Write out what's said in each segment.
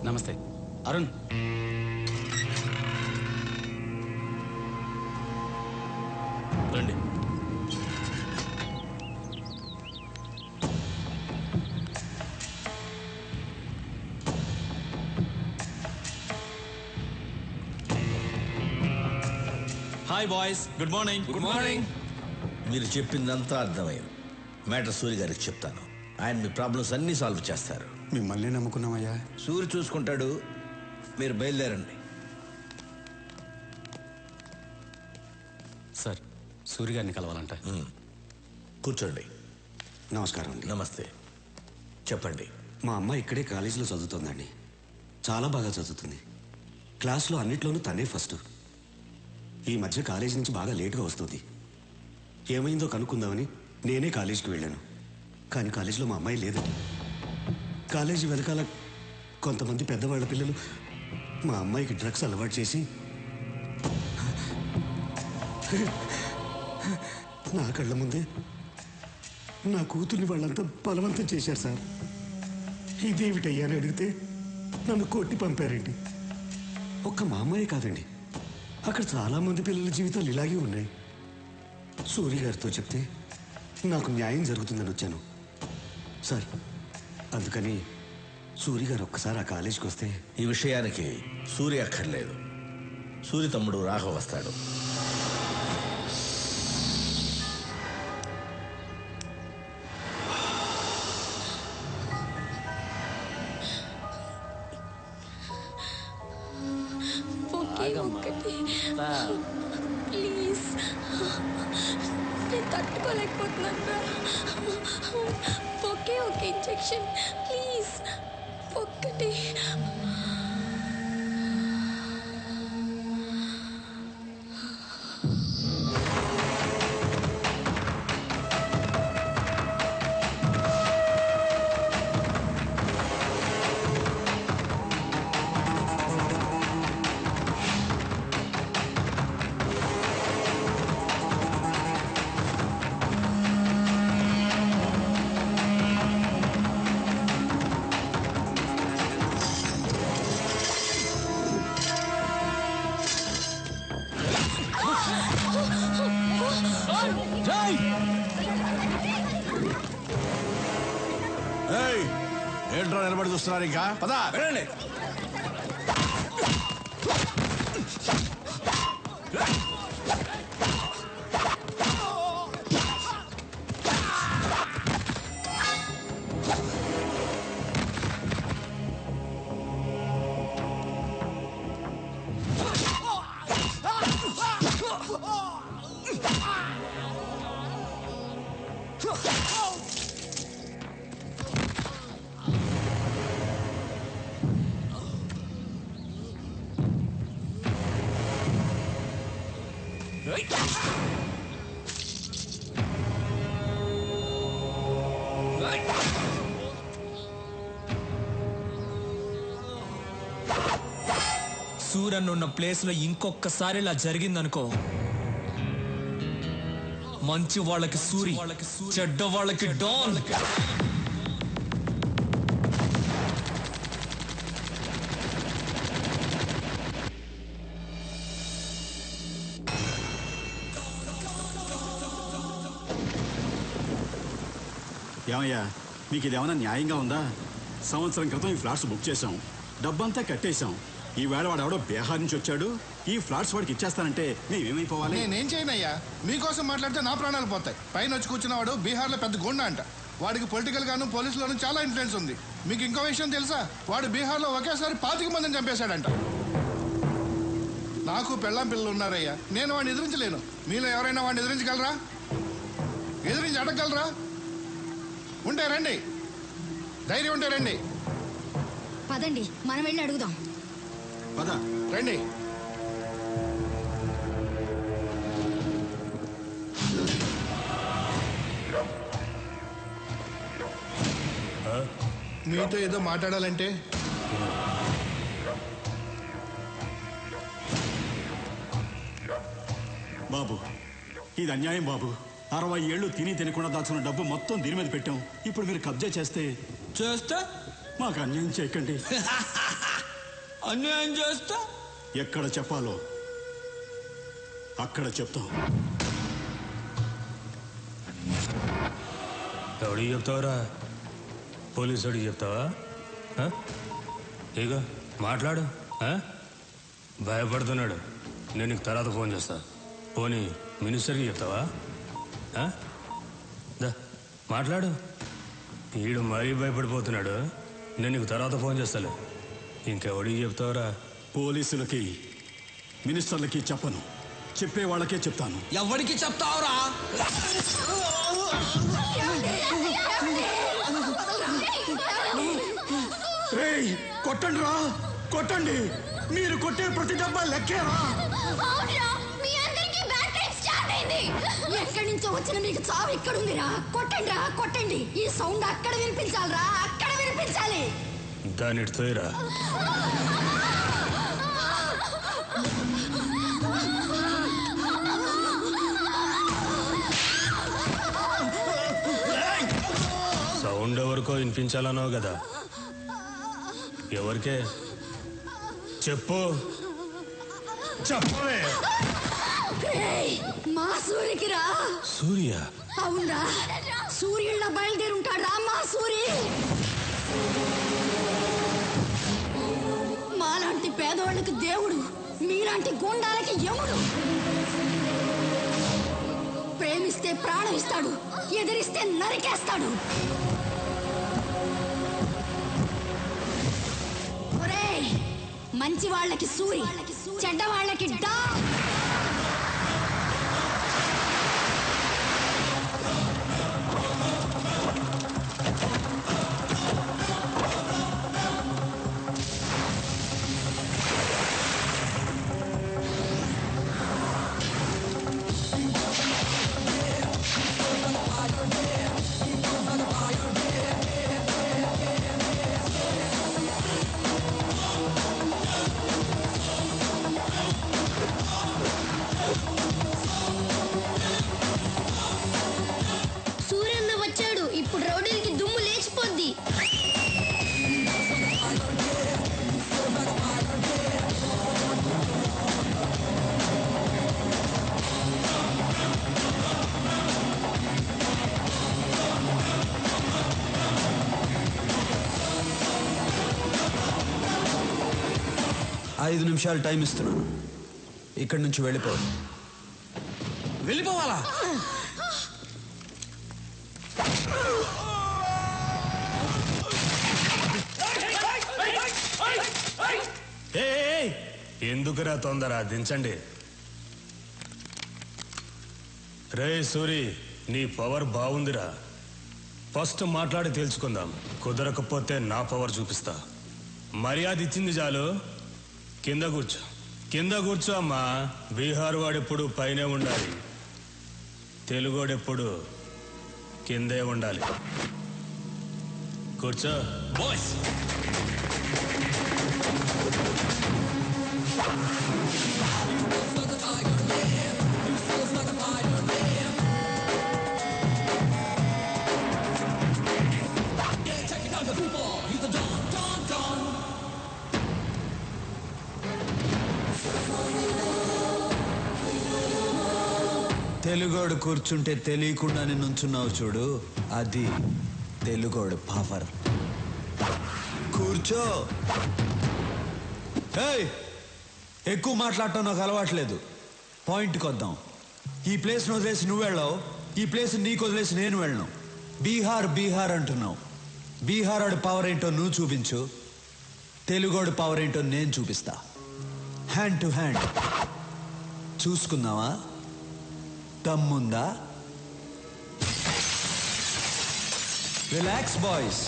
నమస్తే అరుణ్. రండి. Hi boys, good morning. Good morning. మీరు చెప్పిందంతా అర్థమైంది. మ్యాటర్ సూరి గారికి చెప్తాను. ఆయన మీ ప్రాబ్లమ్స్ అన్నీ సాల్వ్ చేస్తారు. మిమ్మల్ని నమ్ముకున్నామయ్యా. సూరి చూసుకుంటాడు. మీరు బయలుదేరండి. సార్, సూరి గారిని కలవాలంట. కూర్చోండి. నమస్కారం అండి. నమస్తే. చెప్పండి. మా అమ్మ ఇక్కడే కాలేజీలో చదువుతుందండి. చాలా బాగా చదువుతుంది. క్లాస్లో అన్నిట్లోనూ తనే ఫస్ట్. ఈ మధ్య కాలేజీ నుంచి బాగా లేటుగా వస్తుంది. ఏమైందో కనుక్కుందామని నేనే కాలేజీకి వెళ్ళాను. కానీ కాలేజీలో మా అమ్మాయి లేదు. కాలేజీ వెనకాల కొంతమంది పెద్దవాళ్ళ పిల్లలు మా అమ్మాయికి డ్రగ్స్ అలవాటు చేసి నా కళ్ళ ముందే నా కూతుర్ని వాళ్ళంతా బలవంతం చేశారు సార్. ఇదేమిటయ్యా అని అడిగితే నన్ను కొట్టి పంపారండి. ఒక్క మా అమ్మాయి కాదండి, అక్కడ చాలామంది పిల్లల జీవితాలు ఇలాగే ఉన్నాయి. సూరి గారితో చెప్తే నాకు న్యాయం జరుగుతుందని వచ్చాను సార్. అందుకని సూరి గారు ఒక్కసారి ఆ కాలేజీకి వస్తే. ఈ విషయానికి సూరి అక్కర్లేదు. సూరి తమ్ముడు రాఘవ వస్తాడు. ప్లీజ్, నేను తట్టుకోలేకపోతున్నాను. ఒకే ఒక ఇంజెక్షన్ ప్లీజ్, ఒక్కటి. ఏంట్రా నిలబడి చూస్తున్నారు? ఇంకా పదా వెళ్ళండి. సూరన్ ఉన్న ప్లేస్ లో ఇంకొకసారి ఇలా జరిగిందనుకో, మంచి వాళ్ళకి సూరి, చెడ్డ వాళ్ళకి డాన్. ఏమయ్యా, మీకు ఇదేమన్నా న్యాయంగా ఉందా? సంవత్సరం క్రితం ఈ ఫ్లాట్స్ బుక్ చేశాం, డబ్బంతా కట్టేశాం. ఈవేళ వాడు ఎవడో బీహార్ నుంచి వచ్చాడు, ఈ ఫ్లాట్స్ వాడికి ఇచ్చేస్తానంటే మేమేమైపోవాలి? నేనేం చేయనయ్యా, మీకోసం మాట్లాడితే నా ప్రాణాలు పోతాయి. పైన వచ్చి కూర్చున్నవాడు బీహార్లో పెద్ద గుండా అంట. వాడికి పొలిటికల్ గాను పోలీసులోనూ చాలా ఇన్ఫ్లుయెన్స్ ఉంది. మీకు ఇంకో విషయం తెలుసా? వాడు బీహార్లో ఒకేసారి 25 మందిని చంపేశాడంట. నాకు పెళ్ళాం పిల్లలు ఉన్నారయ్యా, నేను వాడిని ఎదిరించలేను. మీలో ఎవరైనా వాడిని ఎదిరించగలరా? ఎదిరించి అడగగలరా? ఉంటే రండి, ధైర్యం ఉంటే రండి. పదండి, మనం వెళ్ళి అడుగుదాం. పద రండి. మీతో ఏదో మాట్లాడాలంటే. బాబు, ఇది అన్యాయం బాబు. 60 ఏళ్ళు తిని తినకుండా దాచుకున్న డబ్బు మొత్తం దీని మీద పెట్టాం. ఇప్పుడు మీరు కబ్జా చేస్తే చేస్తే మాకు అన్యాయం చేయకండి. అన్యాయం చేస్తా ఎక్కడ చెప్పాలో అక్కడ చెప్తాం. ఎవడికి చెప్తావురా? పోలీసు వాడికి చెప్తావా? ఇక మాట్లాడు. భయపడుతున్నాడు. నేను నీకు తర్వాత ఫోన్ చేస్తా. పోనీ మినిస్టర్కి చెప్తావా? దా మాట్లాడు. వీడు మరీ భయపడిపోతున్నాడు. నేను నీకు తర్వాత ఫోన్ చేస్తాలే. ఇంకెవడికి చెప్తావురా? పోలీసులకి మినిస్టర్లకి చెప్పను, చెప్పే వాళ్ళకే చెప్తాను. ఎవరికి చెప్తావురా? కొట్టండి రా, కొట్టండి. మీరు కొట్టే ప్రతి డబ్బా లెక్కేరా. ఎక్కడి నుంచో వచ్చిన మీకు చావు ఇక్కడుందిరా. కొట్టండి రా, కొట్టండి. ఈ సౌండ్ అక్కడ వినిపించాలిరా, అక్కడ వినిపించాలి. దాని తోయరా. సౌండ్ ఎవరికో వినిపించాలన్నావు కదా, ఎవరికే చెప్పు. చెప్పవే. మా సూర్యకి రా. సూర్య? అవునరా, సూర్యుళ్ళ బయలుదేరుంటాడు రా మా సూర్య. మాలాంటి పేదవాళ్ళకి దేవుడు, మీలాంటి గోండాలకి యముడు. ప్రేమిస్తే ప్రాణం ఇస్తాడు, ఎదిరిస్తే నరికేస్తాడు. ఒరేయ్, మంచి వాళ్ళకి సూరి, చెడ్డ వాళ్ళకి డా. ఇప్పుడు రౌడీలకి దుమ్ము లేచిపోద్ది. ఐదు నిమిషాలు టైం ఇస్తున్నాను. ఇక్కడి నుంచి వెళ్ళిపోవాలి. వెళ్ళిపోవాలా? ఎందుకురా తొందర? దించండి. రే సూరి, నీ పవర్ బాగుందిరా. ఫస్ట్ మాట్లాడి తేల్చుకుందాం. కుదరకపోతే నా పవర్ చూపిస్తా. మర్యాద ఇచ్చింది చాలు. కింద కూర్చో, కింద కూర్చో అమ్మా. బీహార్ వాడెప్పుడు పైనే ఉండాలి, తెలుగోడెప్పుడు కిందే ఉండాలి. కూర్చో. బాయ్స్, తెలుగోడు కూర్చుంటే తెలియకుండానే నుంచున్నావు చూడు, అది తెలుగోడు పవర్. కూర్చో. ఎక్కువ మాట్లాడటం నాకు అలవాట్లేదు. పాయింట్కి వద్దాం. ఈ ప్లేస్ను వదిలేసి నువ్వు వెళ్ళావు, ఈ ప్లేస్ నీకు వదిలేసి నేను వెళ్ళను. బీహార్ బీహార్ అంటున్నావు. బీహార్ వాడి పవర్ ఏంటో నువ్వు చూపించు, తెలుగోడు పవర్ ఏంటో నేను చూపిస్తా. హ్యాండ్ టు హ్యాండ్ చూసుకుందామా? దమ్ముందా? Relax boys.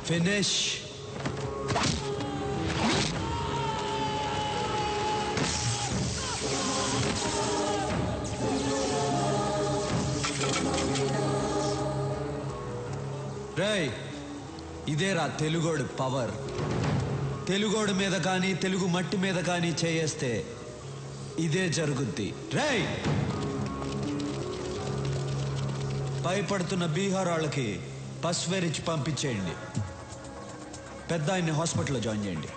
ఫినిష్. రేయ్, ఇదేరా తెలుగోడు పవర్. తెలుగోడు మీద కానీ తెలుగు మట్టి మీద కానీ చేయేస్తే ఇదే జరుగుద్ది. రేయ్, భయపడుతున్న బీహార్ వాళ్ళకి పసువేరిచ్చి పంపించేయండి. పెద్ద ఆయన్ని హాస్పిటల్లో జాయిన్ చేయండి.